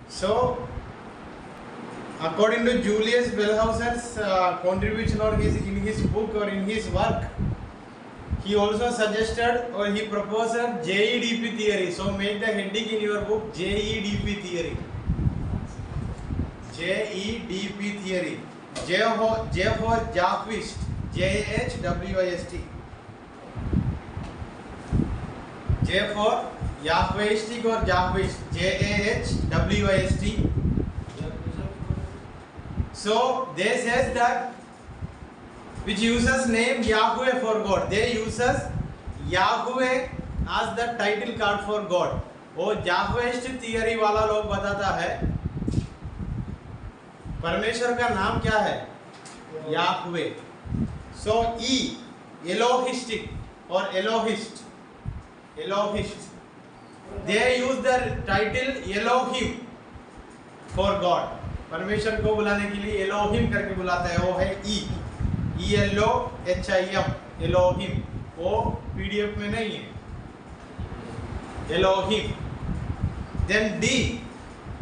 So, according to Julius Wellhausen's contribution or in his book or in his work, he also suggested or he proposed JEDP theory. So, make the heading in your book JEDP theory. JEDP theory. J for Jahwist. JHWIST. J for Yahwistic or Jahwist. JAHWIST. So they says that which uses name Yahweh for God. They uses Yahweh as the title card for God. वो जाहवेस्ट theory वाला लोग बताता है परमेश्वर का नाम क्या है याहवे. सो एलोहिस्टिक और एलोहिस्ट they use the title Elohim for God. परमेश्वर को बुलाने के लिए एलोहिम करके बुलाता है. वो है ELOHIM एलोहिम. वो PDF में नहीं है Elohim. Then D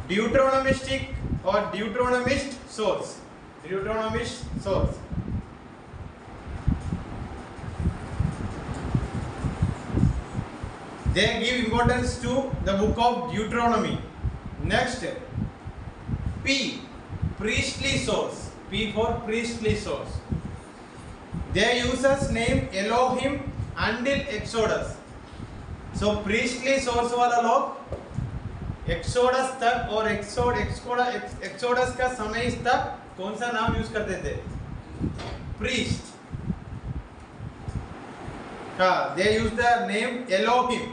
Deuteronomistic or Deuteronomist source. Deuteronomist source. They give importance to the book of Deuteronomy. Next, P priestly source. P for priestly source. They uses name Elohim until Exodus. So priestly source वाला लोग exodus तक और exodus का समय तक कौन सा नाम यूज करते थे priest. They use the name Elohim.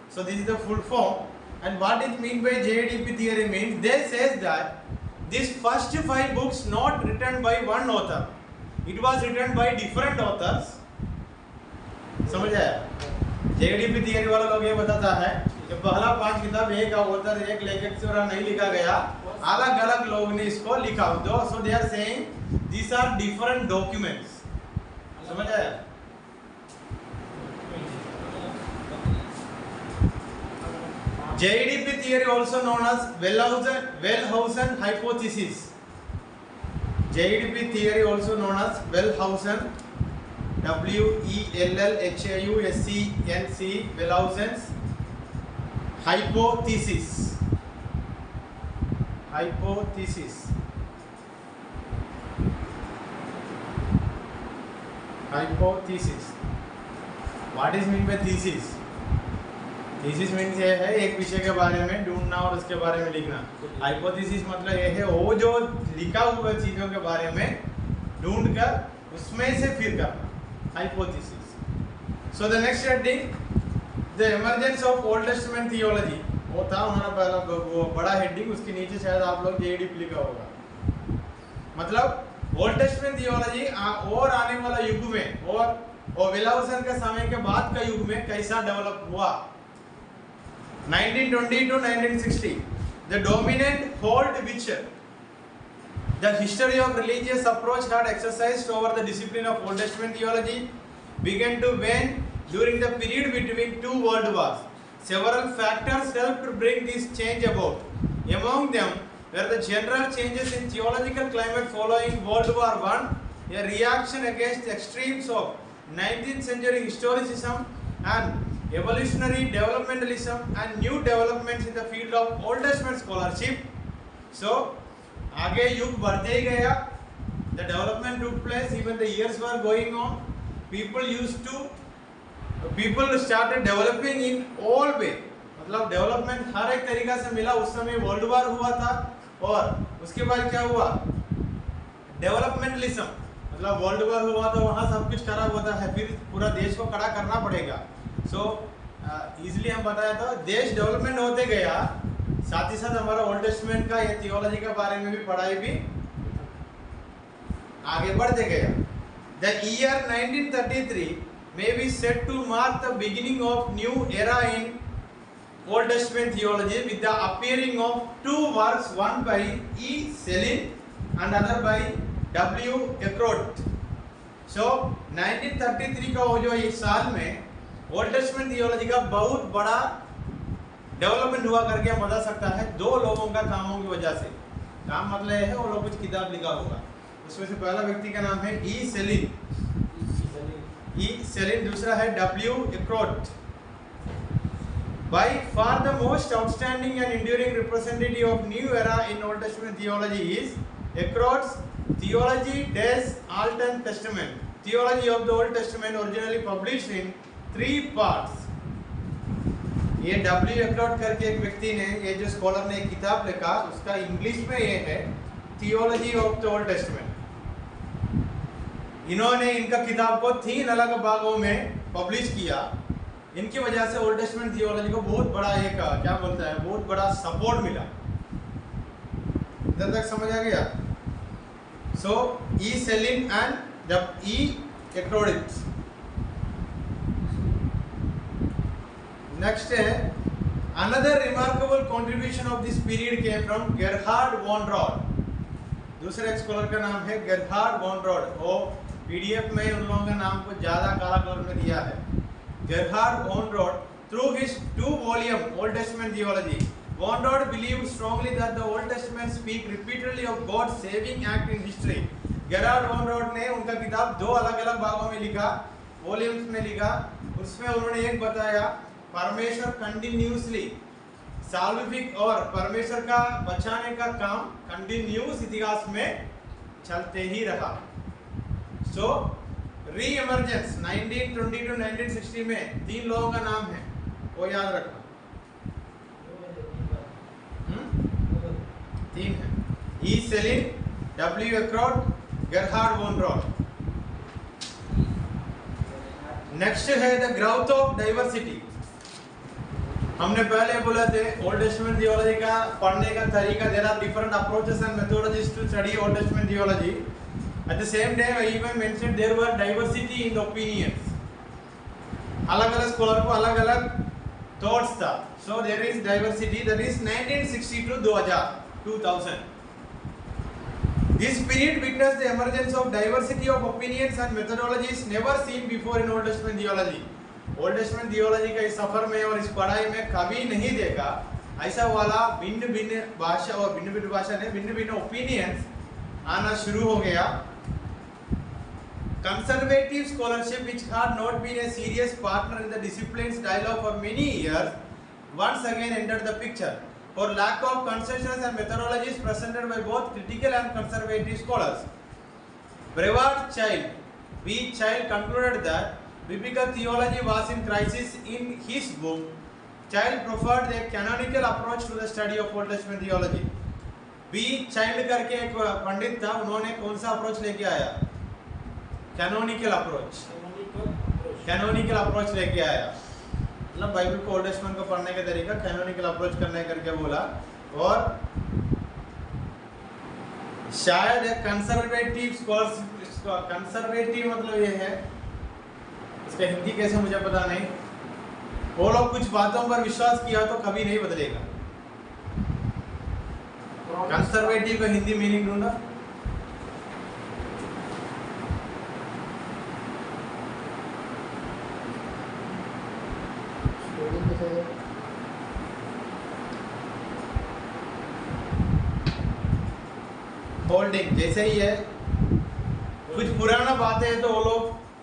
So this is the full form. And what it means by JEDP theory means they says that this first 5 books not written by one author. It was written by different authors. समझ आया? JEDP theory वाला लोग ये बताता है कि पहला 5 किताब एक author एक लेखक से नहीं लिखा गया, अलग अलग लोग ने इसको लिखा. So they are saying these are different documents. समझ आया? JEDP theory also known as Wellhausen hypothesis. JEDP theory also known as Wellhausen, WELLHAUSENC, Wellhausen's hypothesis. What is meant by thesis? Thesis means ये है एक विषय के बारे में ढूंढना और उसके बारे में लिखना. हाइपोथेसिस मतलब ये है वो जो लिखा हुआ चीजों के बारे में ढूंढकर उसमें से फिर करना. Hypothesis. So the next heading the emergence of old testament theology. वो था हमारा पहला वो बड़ा हेडिंग. उसके नीचे शायद आप लोग JEDP लिखा होगा. मतलब ओल्ड टेस्टामेंट थियोलॉजी और आने वाला युग में और वेलहाउसन के समय के बाद का युग में कैसा डेवलप हुआ. 1920 to 1960, the dominant hold which the history of religious approach had exercised over the discipline of Old Testament theology began to wane during the period between 2 world wars. Several factors helped to bring this change about. Among them were the general changes in theological climate following World War I, a reaction against extremes of 19th century historicism and evolutionary developmentalism and new developments in the field of Old Testament scholarship. So आगे युग बढ़ते ही गया. The development took place, even the years were going on. People started developing in all way. मतलब development हर एक तरीका से मिला. उस समय वर्ल्ड वॉर हुआ था और उसके बाद क्या हुआ डेवलपमेंटलिज्म. मतलब वर्ल्ड वॉर हुआ तो वहाँ सब कुछ खराब होता है, फिर पूरा देश को खड़ा करना पड़ेगा. सो इसलिए हम बताया तो देश डेवलपमेंट होते गया, साथ ही साथ हमारा ओल्ड टेस्टामेंट का या थियोलॉजी के बारे में भी पढ़ाई भी आगे बढ़ते गया. The year 1933 may be said to mark the beginning of new era in Old Testament theology with the appearing of 2 works, one by E. Selin and other by W. Eckroth. So 1933 का वो जो इस साल में old testament theology का बहुत बड़ा development हुआ करके हम बता सकता है दो लोगों का कामों की वजह से। काम मतलब है वो लोग कुछ किताब लिखा होगा, उसमें से पहला व्यक्ति का नाम है ई सेलिन, दूसरा है W एक्रोट। By far the most outstanding and enduring representative of new era in Old Testament theology is Eckhort's Theology des Alten Testament, Theology of the Old Testament, originally published in 3 parts. ये W एक्रोट करके एक व्यक्ति ने, ये जो scholar ने एक किताब लिखा, उसका इंग्लिश में ये है theology of the old testament. इन्होंने इनका किताब को 3 अलग भागों में पब्लिश किया। इनकी वजह से ओल्ड टेस्टामेंट थियोलॉजी को बहुत बड़ा एक क्या बोलता है, बहुत बड़ा सपोर्ट मिला। इधर तक समझ आ गया? सो ई सेलिन एंड ई एक्रोट। नेक्स्ट है another remarkable contribution of this period came from Gerhard von Rad। दूसरे एक स्कॉलर का नाम है Gerhard von Rad। वो पीडीएफ में उन लोगों का नाम को ज्यादा काला कलर में दिया है। Gerhard von Rad, through his 2-volume Old Testament theology, von Rad believed strongly that the Old Testament speak repeatedly of God's saving act in history। Gerhard von Rad ने उनका किताब 2 अलग-अलग भागों में लिखा, वॉल्यूम्स में लिखा। उसमें उन्होंने एक बताया, परमेश्वर कंटिन्यूसली साल्विफिक और परमेश्वर का बचाने का काम कंटिन्यूस इतिहास में चलते ही रहा। सो री इमर्जेंस 1920 to 1960 में 3 लोगों का नाम है, वो याद रखना। 3 है, E Sellin, W Eichrodt, Gerhard von Rad. Next है द ग्रोथ ऑफ डाइवर्सिटी। हमने पहले बोला थे ओल्ड टेस्टामेंट थियोलॉजी का पढ़ने का तरीका, there are different approaches and methodologies to study old testament theology. At the same time, I even mentioned there were diversity in the opinions. अलग-अलग scholar को अलग-अलग थॉट्स था। So there is diversity. That is 1960 to 2000. This period witnessed the emergence of diversity of opinions and methodologies never seen before in Old Testament theology. Old Testament theology का इस सफर में और इस पढ़ाई में कभी नहीं देखा ऐसा वाला भिन्न-भिन्न भाषा और भिन्न-भिन्न भाषा ने भिन्न-भिन्न opinions आना शुरू हो गया। Conservative scholarship, which had not been a serious partner in the discipline's dialogue for many years, once again entered the picture for lack of consensus and methodologies presented by both critical and conservative scholars. Brevard Child, B. Child concluded that biblical theology was in crisis. In his book, Child preferred a canonical approach to the study of Old Testament theology. B. Child करके एक पंडित था, उन्होंने कौन सा approach लेके आया? Canonical approach लेके आया। मतलब बाइबल को ओल्ड टेस्टामेंट को पढ़ने का तरीका कैनोनिकल अप्रोच करने करके बोला। और शायद एक कंजर्वेटिव स्कॉलर्स, कंजर्वेटिव मतलब ये है, इसका हिंदी कैसे मुझे पता नहीं। वो लोग कुछ बातों पर विश्वास किया तो कभी नहीं बदलेगा। कंजर्वेटिव का हिंदी मीनिंग ढूंढा। होल्डिंग जैसे ही है, कुछ पुराना बातें है तो वो लोग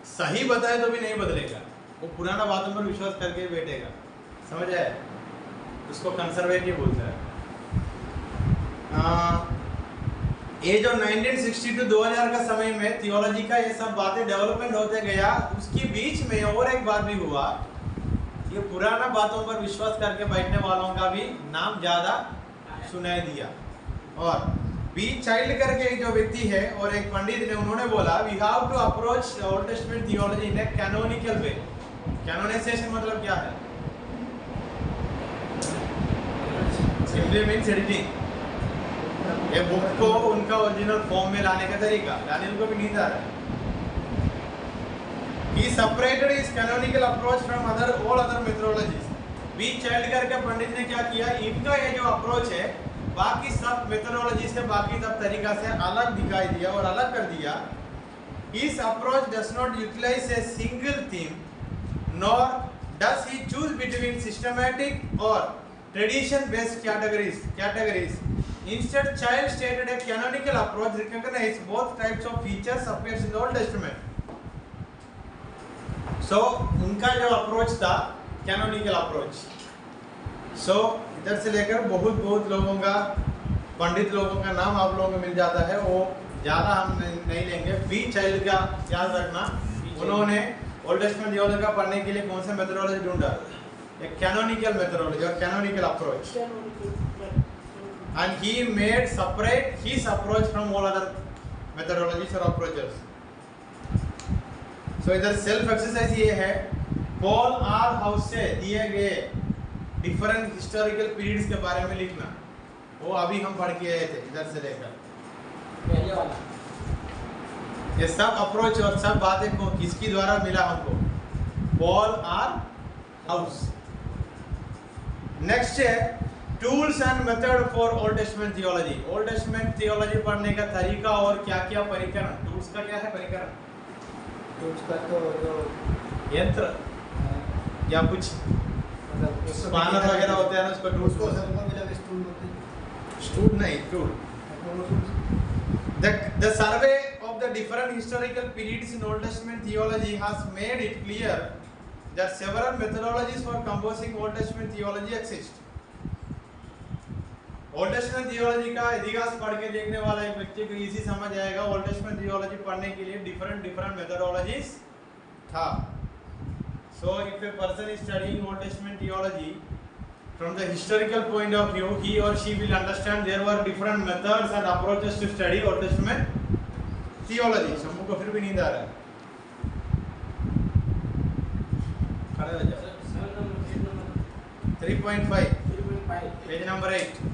सही बताए तो भी नहीं बदलेगा, वो पुराना बातों पर विश्वास करके बैठेगा। समझ आए? उसको कंजर्वेटिव बोलता है। ये जो 1960 to 2000 का समय में थियोलॉजी का ये सब बातें डेवलपमेंट होते गया, उसके बीच में और एक बात भी हुआ, ये पुराना बातों पर विश्वास करके बैठने वालों का भी नाम ज़्यादा सुनाई दिया। और बी चाइल्ड करके एक जो व्यक्ति है और एक पंडित ने, उन्होंने बोला we have to approach old testament theology in a canonical way. Canonization मतलब क्या है? Simply means editing. ये बुक को उनका ओरिजिनल फॉर्म में लाने का तरीका, दानियल को भी नहीं था। He separated his canonical approach from all other methodologies. B child करके पंडित ने क्या किया, इनका ये जो अप्रोच है बाकी सब मेथोडोलॉजी से, बाकी सब तरीका से अलग दिखाई दिया और अलग कर दिया। His approach does not utilize a single theme, nor does he choose between systematic or tradition based categories. Instead, Child stated a canonical approach recognizes both types of features appears in the Old Testament. So उनका जो approach था canonical approach. सो इधर से लेकर बहुत लोगों का, पंडित लोगों का नाम आप लोगों को मिल जाता है, वो ज़्यादा हम नहीं लेंगे. बी चाइल्ड का याद रखना, उन्होंने ओल्ड टेस्टमेंट थियोलॉजी का पढ़ने के लिए कौन सा मेथोडोलॉजी ढूंढा? एक कैनोनिकल मेथोडोलॉजी और canonical approach. And he made separate his approach from all other methodologies or approaches. So इधर सेल्फ एक्सरसाइज ये है, पॉल आर हाउस से दिए गए डिफरेंट हिस्टोरिकल पीरियड्स के बारे में लिखना. वो अभी हम पढ़ के आए थे इधर से लेकर पहले वाला. ये सब अप्रोच और सब बातें को किसकी द्वारा मिला हमको? Paul R house. नेक्स्ट है tools and method for old testament theology. Old testament theology पढ़ने का तरीका और क्या क्या परिकरण. टूल्स का क्या है परिकरण? टूल्स का तो जो यंत्र या कुछ स्पैनर वगैरह होते हैं ना, उसको टूल्स को स्टूल होते हैं. स्टूल नहीं, tool. The survey of the different historical periods in Old Testament theology has made it clear that several methodologies for composing Old Testament theology exist. Old testament theology का इतिहास पढ़ के देखने वाला एक व्यक्ति को इजी समझ आएगा. ओल्ड टेस्टमेंट थियोलॉजी पढ़ने के लिए डिफरेंट मेथोडोलॉजीज था. So if a person is studying Old testament theology from the historical point of view, he or she will understand there were different methods and approaches to study Old testament theology. Shambhu को फिर भी नींद आ रहा है, खड़े हो जाओ. 3.5 page number 8.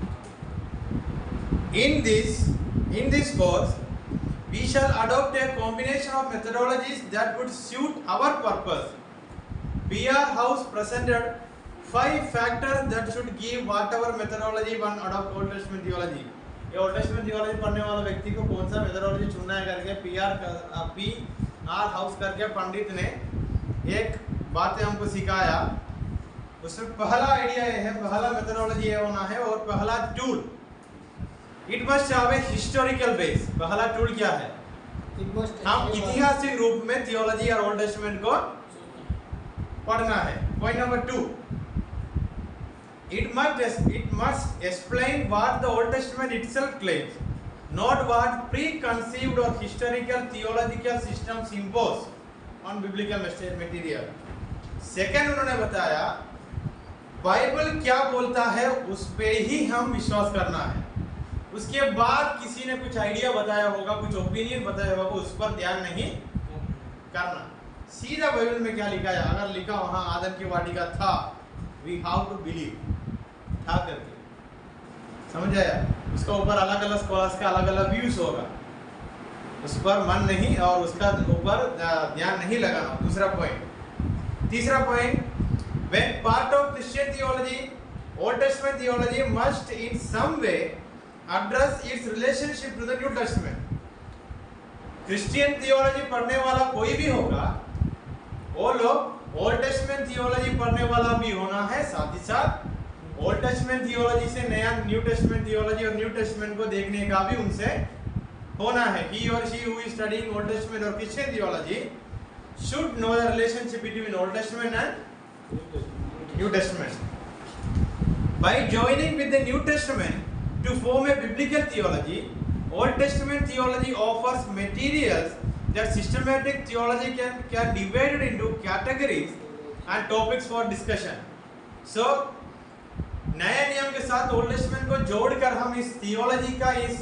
In this course, we shall adopt a combination of methodologies that would suit our purpose. P.R. House presented 5 factors that should give whatever methodology one adopt Old Testament theology. ये Old Testament theology पढ़ने वाला व्यक्ति को कौन सा methodology चुनना है करके P.R. House करके पंडित ने एक बातें हमको सिखाया. उसमें पहला आइडिया ये है, पहला methodology ये होना है और पहला tool, it must have a historical base. पहला टूल क्या है? हम ऐतिहासिक रूप में थियोलॉजी और ओल्ड टेस्टमेंट को पढ़ना है. Point number 2, it must explain what the Old Testament itself claims, not what preconceived or historical theological systems impose on biblical material. Second उन्होंने बताया बाइबल क्या बोलता है उस पे ही हम विश्वास करना है. उसके बाद किसी ने कुछ आइडिया बताया होगा, कुछ ओपिनियन बताया होगा, उस पर ध्यान नहीं करना. सीधा बाइबल में क्या लिखा है, अगर लिखा वहां आदम की वाटिका था, वी हाउ टू बिलीव था करके, समझ आया? उसका ऊपर अलग अलग स्कॉलर्स का अलग अलग व्यूज होगा, उस पर मन नहीं और उसका ऊपर ध्यान नहीं लगाना. दूसरा पॉइंट. तीसरा point, when part of Christian theology, Old Testament theology must in some way address its relationship to the New Testament. Christian theology पढ़ने वाला कोई भी होगा, वो लोग ओल्ड टेस्टमेंट थियोलॉजी पढ़ने वाला भी होना है, साथ ही साथ ओल्ड टेस्टमेंट थियोलॉजी से नया न्यू टेस्टमेंट थियोलॉजी और न्यू टेस्टमेंट को देखने का भी उनसे होना है. He or she who is studying Old Testament or Christian theology should know the relationship between Old Testament and New Testament. By joining with the New Testament to form a biblical theology, Old Testament theology offers materials that systematic theology can divide into categories and topics for discussion. So नए नियम के साथ old testament को जोड़कर हम इस theology का इस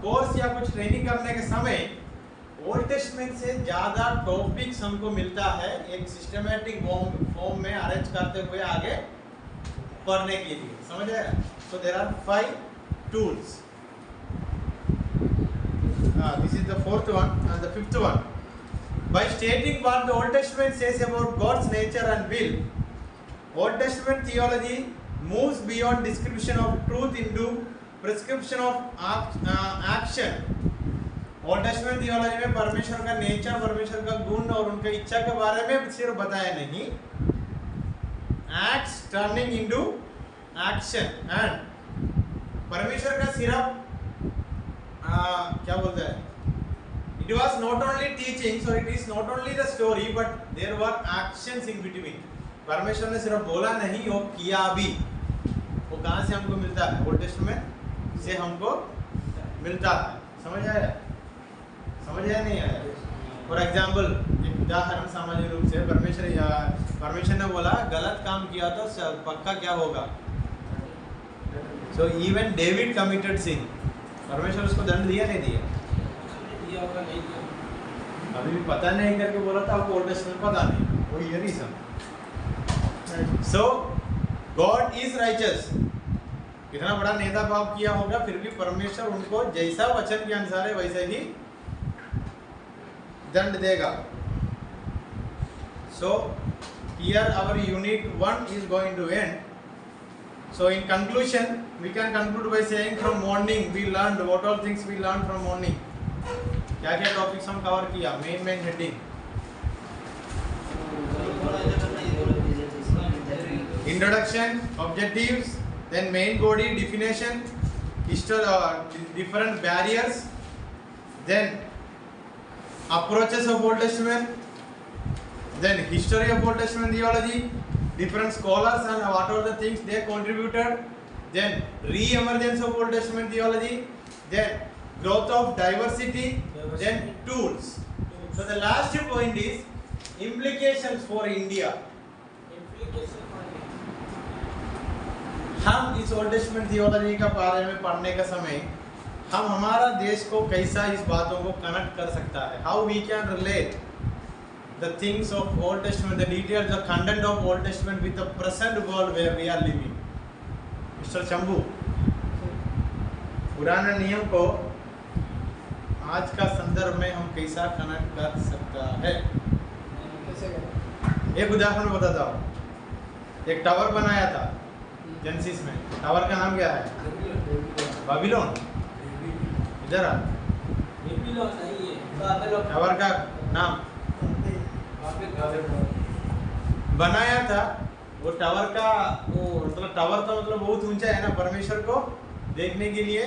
कोर्स या कुछ ट्रेनिंग करने के समय ओल्ड टेस्टमेंट से ज़्यादा टॉपिक्स हमको मिलता है, एक सिस्टमैटिक फॉर्म में अरेंज करते हुए आगे पढ़ने के लिए. समझ आया? So there are 5 tools. This is the 4th one and the 5th one. By stating what the Old Testament says about God's nature and will, Old Testament theology moves beyond description of truth into prescription of action. Old testament theology में परमेश्वर का nature, परमेश्वर का गुण और उनके इच्छा के बारे में सिर्फ बताया नहीं, acts turning into action and परमेश्वर का सिर्फ क्या बोलते हैं, it was not only teaching, so it is not only the story but there were actions in between. परमेश्वर ने सिर्फ बोला नहीं, वो किया भी। वो कहाँ से हमको मिलता है? ओल्ड टेस्टामेंट से हमको मिलता है। समझ आया? समझ आया नहीं आया? फॉर एग्जाम्पल, एक उदाहरण सामान्य रूप से परमेश्वर ने बोला गलत काम किया तो पक्का क्या होगा? सो इवन डेविड कमिटेड सिन, परमेश्वर उसको दंड दिया नहीं दिया? अभी भी पता नहीं करके बोला था, आपको ओल्ड टेस्टामेंट पता नहीं, वो ये reason. So God is righteous, कितना बड़ा नेता पाप किया होगा, फिर भी परमेश्वर उनको जैसा वचन के अनुसार है वैसे ही दंड देगा। So here our unit 1 is going to end. So in conclusion, we can conclude by saying from morning we learned what all things we learned from morning. क्या क्या टॉपिक्स हम कवर किया? Main heading, introduction, objectives, then main body definition, different barriers, then approaches of Old Testament, then history of Old Testament theology, different scholars and what are the things they contributed, then re-emergence of Old Testament theology, then growth of diversity, then tools. So the last point is implications for India. हम इस old testament theology का बारे में पढ़ने का समय हम हमारा देश को कैसा इस बातों को कनेक्ट कर सकता है, how we can relate the things of old testament, the details, the content of old testament with the present world where we are living. Mister Shambhu, पुराने नियम को आज का संदर्भ में हम कैसा कनेक्ट कर सकता है? एक उदाहरण बताता हूँ। एक टावर बनाया था जेनेसिस में, टावर का नाम क्या है? बाबिलोन। इधर आ, टावर का नाम बनाया था। वो टावर का मतलब टावर था मतलब बहुत ऊंचा है ना, परमेश्वर को देखने के लिए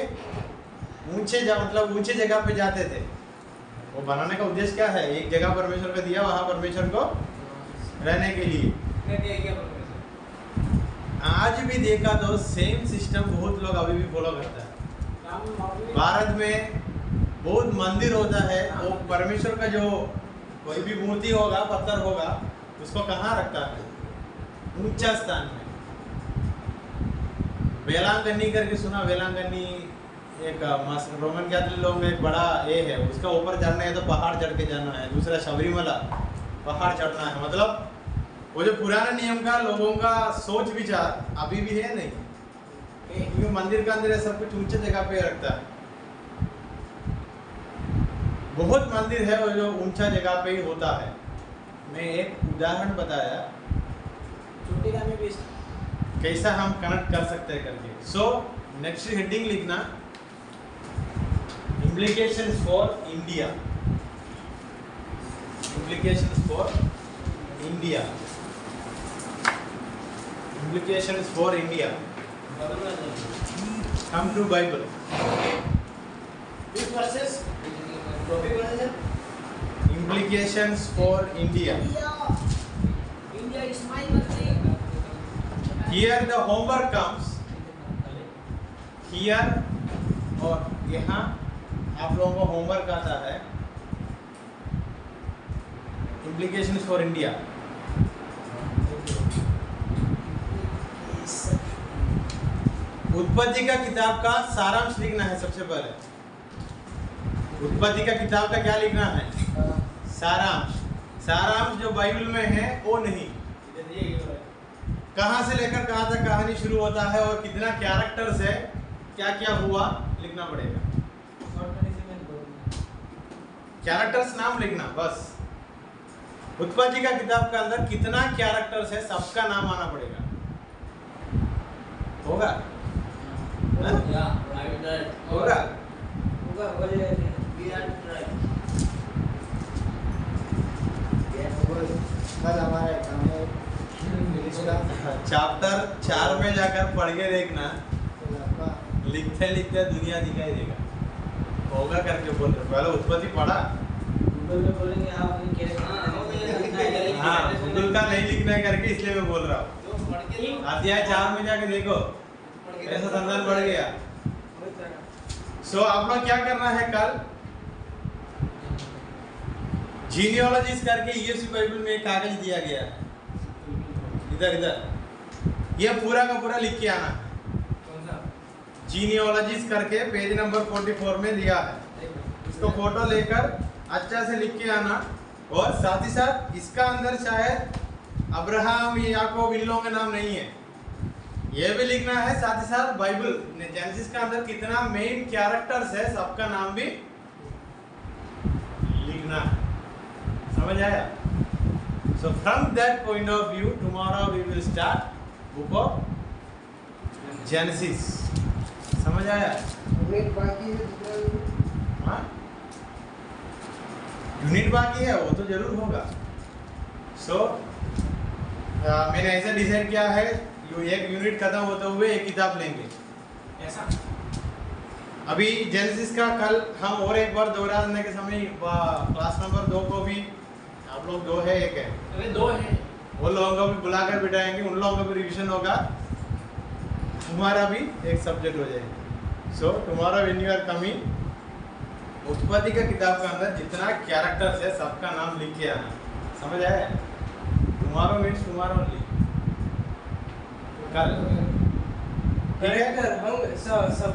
मतलब ऊंचे जगह पे जाते थे। वो बनाने का उद्देश्य क्या है? एक जगह परमेश्वर को दिया, वहां परमेश्वर को रहने के लिए। आज भी देखा तो सेम सिस्टम बहुत लोग अभी भी फॉलो करता है। भारत में बहुत मंदिर होता है, वो परमेश्वर का जो कोई भी मूर्ति होगा, पत्थर होगा, उसको कहाँ रखता है? ऊंचा स्थान में। वेलांगनी करके सुना? वेलांगनी एक रोमन कैथोलिक लोग में एक बड़ा ये है, उसका ऊपर चढ़ना है तो पहाड़ चढ़ के जाना है। दूसरा शबरीमला, पहाड़ चढ़ना है। मतलब वो जो पुराने नियम का लोगों का सोच विचार अभी भी है नहीं, क्योंकि मंदिर का अंदर सब कुछ ऊंचे जगह पे रखता है। बहुत मंदिर है वो जो ऊंचा जगह पे ही होता है। मैं एक उदाहरण बताया कैसा हम कनेक्ट कर सकते हैं करके। सो नेक्स्ट हेडिंग लिखना, implications for India. Implications for India. Implications for India. Come to Bible. Which verses? Topic verses? Implications for India. India is my country. Here the homework comes. Here और यहाँ आप लोगों को homework आता है, implications for India. उत्पत्ति का किताब का सारांश लिखना है। सबसे पहले उत्पत्ति का किताब का क्या लिखना है? सारांश। सारांश जो बाइबल में है वो नहीं, कहाँ से लेकर कहाँ तक कहानी शुरू होता है और कितना कैरेक्टर्स है, क्या क्या हुआ, लिखना पड़ेगा। कैरेक्टर्स नाम लिखना बस। उत्पत्ति का किताब के अंदर कितना कैरेक्टर्स है सबका नाम आना पड़ेगा। होगा? होगा? कल हमारा एग्जाम है चैप्टर 4 में जाकर पढ़ के देखना, लिखते लिखते दुनिया दिखाई देगा। होगा करके बोल रहे, पहले उत्पत्ति पढ़ा। गूगल में बोलेंगे हाँ हाँ, गूगल का नहीं लिखना है करके इसलिए मैं बोल रहा हूँ। अध्याय 4 में जाके देखो, ऐसा संदर्भ बढ़ गया। सो आप लोग क्या करना है, कल जीनियोलॉजीज करके ईएसवी बाइबल में एक कागज दिया गया है, इधर ये पूरा का पूरा लिख के आना। जीनियोलॉजीज करके पेज नंबर 44 में दिया है, इसको फोटो लेकर अच्छा से लिख के आना। और साथ ही साथ इसका अंदर शायद अब्राहम याकूब इन लोगों का नाम नहीं है, ये भी लिखना है। साथ ही साथ बाइबल जेनेसिस का अंदर कितना मेन कैरेक्टर्स है सबका नाम भी लिखना है। समझ आया? So from that point of view, tomorrow we will start book of Genesis. समझ आया? हाँ? यूनिट बाकी है, वो तो जरूर होगा। So मैंने ऐसा डिसाइड किया है, एक यूनिट खत्म होते हुए एक किताब लेंगे ऐसा। अभी जेनेसिस का कल हम और एक बार दोहराने के समय क्लास नंबर 2 को भी, आप लोग 2 है, 1 है, अरे 2 है, वो लोगों को भी बुलाकर बिठाएंगे, उन लोगों का भी रिवीजन होगा, हमारा भी एक सब्जेक्ट हो जाएगा। So tomorrow when you are coming, उत्पत्ति का किताब का अंदर जितना कैरेक्टर्स है सबका नाम लिख के आना। समझ आया? टुमारो मीन्स टुमारो ओनली, कल। ठीक है? हम सब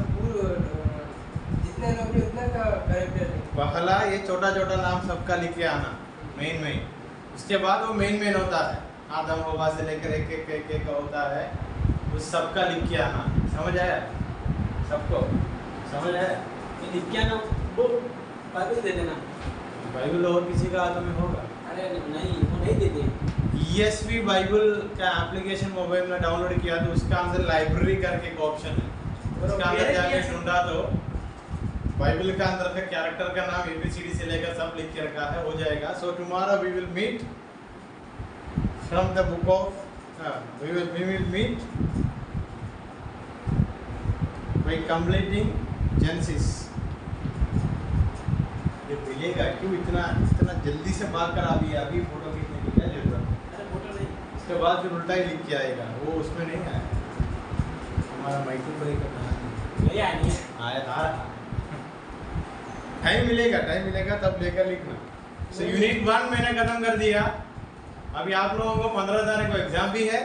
जितने लोग हैं उतना का कैरेक्टर है। पहला ये छोटा छोटा नाम सबका लिख के आना, मेन। उसके बाद वो मेन होता है, आदम हवा से लेकर एक होता है, उस सबका लिख के आना। समझ आया? सबको समझ आया? लिख के आना, वो बाइबल दे देना। बाइबल और किसी का हाथ में होगा? अरे नहीं, वो नहीं देते। ESV बाइबल का एप्लीकेशन मोबाइल में डाउनलोड किया तो उसका अंदर लाइब्रेरी करके एक ऑप्शन है, उसका अंदर जाके ढूंढा तो बाइबल का अंदर का कैरेक्टर का नाम ABCD से लेकर सब लिख के रखा है, हो जाएगा। So tomorrow we will meet from the book of we will meet by completing genesis. ये मिलेगा क्यों इतना जल्दी से बात करा? अभी फोटो खींचने की क्या जरूरत है? अरे फोटो नहीं, उसके बाद फिर उल्टा ही लिख के आएगा, वो उसमें नहीं आया। हमारा माइक्रो ब्रेक नहीं आनी है। आया था। टाइम मिलेगा तब लेकर लिखना। सो यूनिट 1 मैंने खत्म कर दिया। अभी आप लोगों को 15 तारीख को एग्जाम भी है।